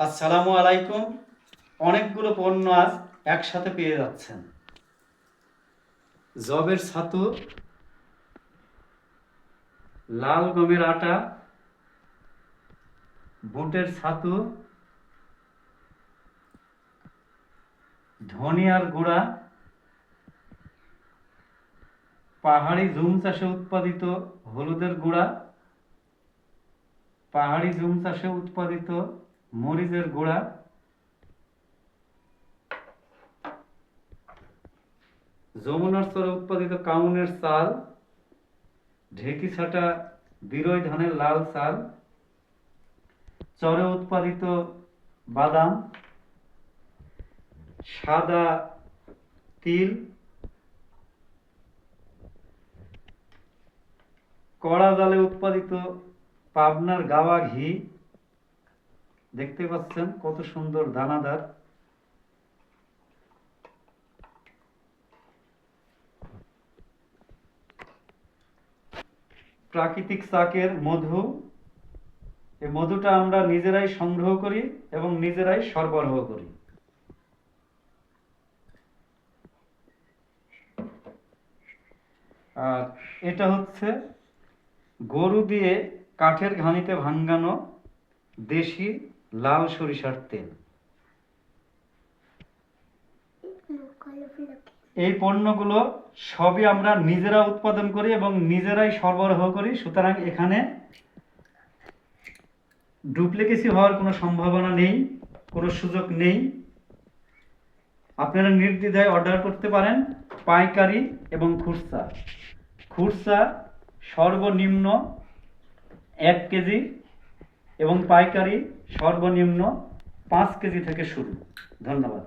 আসসালামু আলাইকুম। অনেকগুলো পণ্য আজ একসাথে পেয়ে যাচ্ছেন। জবের ছাতু, লাল গমের আটা, বুটের ছাতু, ধনিয়ার গুঁড়া, পাহাড়ি জুম চাষে উৎপাদিত হলুদের গুঁড়া, পাহাড়ি জুম চাষে উৎপাদিত মরিচের গুঁড়া, যমুনার চরে উৎপাদিত কাউনের চাল, ঢেকি ছাটা বিরই ধানের লাল চাল, চরে উৎপাদিত বাদাম, সাদা তিল, কড়া জালে উৎপাদিত পাবনার গাওয়া ঘি, দেখতে পাচ্ছেন কত সুন্দর দানাদার। প্রাকৃতিক চাকের মধু, এই মধুটা আমরা নিজেরাই সংগ্রহ করি এবং নিজেরাই সরবরাহ করি। আর এটা হচ্ছে গরু দিয়ে কাঠের ঘানিতে ভাঙ্গানো দেশি লাল সরিষার তেল। এই পণ্যগুলো সবই আমরা নিজেরা উৎপাদন করি এবং নিজেরাই সরবরাহ করি, সুতরাং এখানে ডুপ্লিকেসি হওয়ার কোনো সম্ভাবনা নেই, কোনো সুযোগ নেই। আপনারা নির্দ্বিধায় অর্ডার করতে পারেন, পাইকারি এবং খুচরা। খুচরা সর্বনিম্ন 1 কেজি এবং পাইকারি সর্বনিম্ন 5 কেজি থেকে শুরু। ধন্যবাদ।